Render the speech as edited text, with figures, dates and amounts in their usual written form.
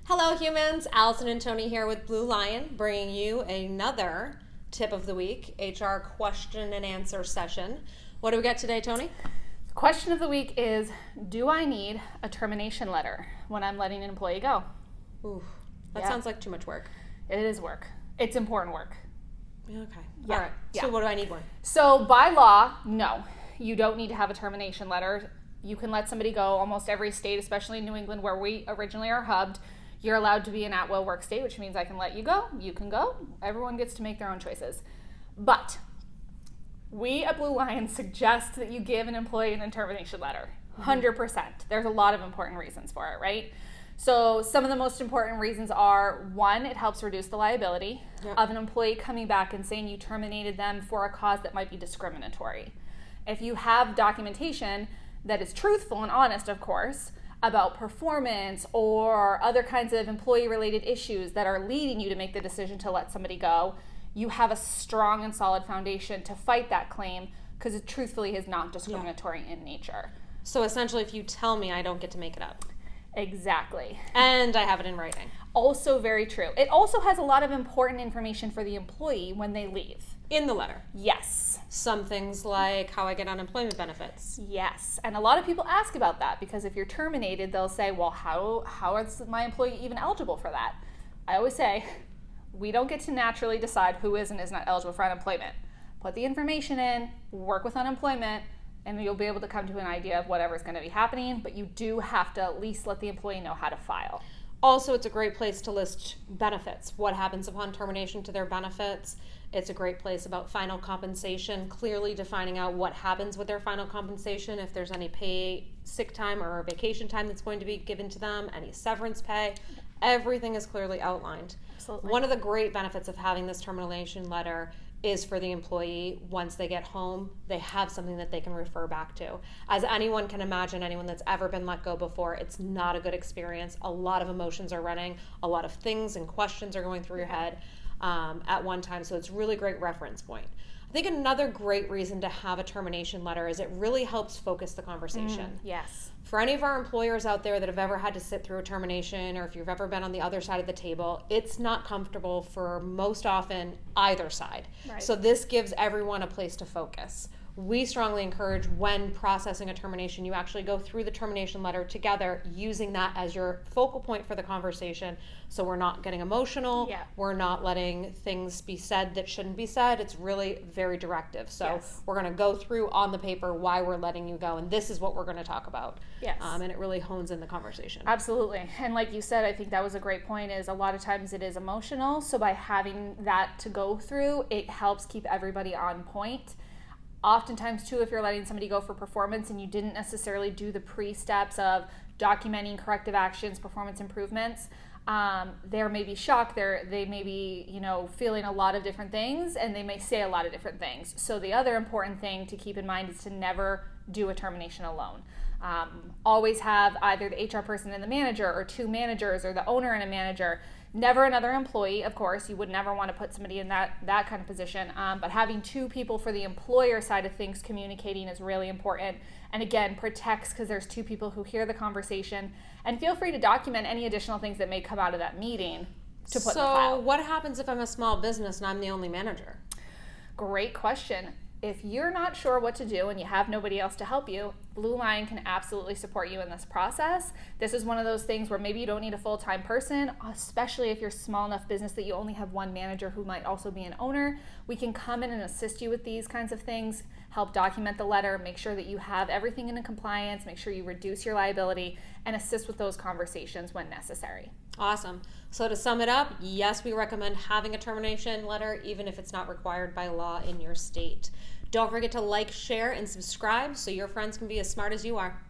Hello humans, Allison and Tony here with BlueLion, bringing you another tip of the week, HR question and answer session. What do we got today, Tony? Question of the week is, do I need a termination letter when I'm letting an employee go? Ooh, that sounds like too much work. It is work. It's important work. Okay. Yeah. All right. So what do I need one? So by law, no, you don't need to have a termination letter. You can let somebody go. Almost every state, especially in New England where we originally are hubbed, you're allowed to be an at-will work state, which means I can let you go. You can go. Everyone gets to make their own choices. But we at BlueLion suggest that you give an employee an termination letter. 100%. There's a lot of important reasons for it, right? So some of the most important reasons are, one, it helps reduce the liability of an employee coming back and saying you terminated them for a cause that might be discriminatory. If you have documentation that is truthful and honest, of course, about performance or other kinds of employee-related issues that are leading you to make the decision to let somebody go, you have a strong and solid foundation to fight that claim because it truthfully is not discriminatory in nature. So essentially, if you tell me, I don't get to make it up. Exactly. And I have it in writing. Also very true. It also has a lot of important information for the employee when they leave. In the letter. Yes. Some things like how I get unemployment benefits. Yes. And a lot of people ask about that because if you're terminated, they'll say, well, how is my employee even eligible for that? I always say, we don't get to naturally decide who is and is not eligible for unemployment. Put the information in, work with unemployment, and you'll be able to come to an idea of whatever's going to be happening, but you do have to at least let the employee know how to file. Also, it's a great place to list benefits. What happens upon termination to their benefits. It's a great place about final compensation, clearly defining out what happens with their final compensation, if there's any pay, sick time, or vacation time that's going to be given to them, any severance pay. Everything is clearly outlined. Absolutely. One of the great benefits of having this termination letter is for the employee, once they get home, they have something that they can refer back to. As anyone can imagine, anyone that's ever been let go before, it's not a good experience. A lot of emotions are running, a lot of things and questions are going through your head at one time, so it's a really great reference point. I think another great reason to have a termination letter is it really helps focus the conversation. Yes. For any of our employers out there that have ever had to sit through a termination, or if you've ever been on the other side of the table, it's not comfortable for most often either side. Right. So this gives everyone a place to focus. We strongly encourage when processing a termination, you actually go through the termination letter together using that as your focal point for the conversation. So we're not getting emotional. Yeah. We're not letting things be said that shouldn't be said. It's really very directive. So we're going to go through on the paper why we're letting you go. And this is what we're going to talk about. Yes. And it really hones in the conversation. Absolutely. And like you said, I think that was a great point, is a lot of times it is emotional. So by having that to go through, it helps keep everybody on point. Oftentimes, too, if you're letting somebody go for performance and you didn't necessarily do the pre-steps of documenting corrective actions, performance improvements, they're maybe shocked. They may be, feeling a lot of different things, and they may say a lot of different things. So the other important thing to keep in mind is to never do a termination alone. Always have either the HR person and the manager, or two managers, or the owner and a manager. Never another employee, of course. You would never want to put somebody in that kind of position. But having two people for the employer side of things communicating is really important. And again, protects, because there's two people who hear the conversation. And feel free to document any additional things that may come out of that meeting to put in the file. So what happens if I'm a small business and I'm the only manager? Great question. If you're not sure what to do and you have nobody else to help you, BlueLion can absolutely support you in this process. This is one of those things where maybe you don't need a full-time person, especially if you're a small enough business that you only have one manager who might also be an owner. We can come in and assist you with these kinds of things, help document the letter, make sure that you have everything in compliance, make sure you reduce your liability, and assist with those conversations when necessary. Awesome. So to sum it up, yes, we recommend having a termination letter, even if it's not required by law in your state. Don't forget to like, share, and subscribe so your friends can be as smart as you are.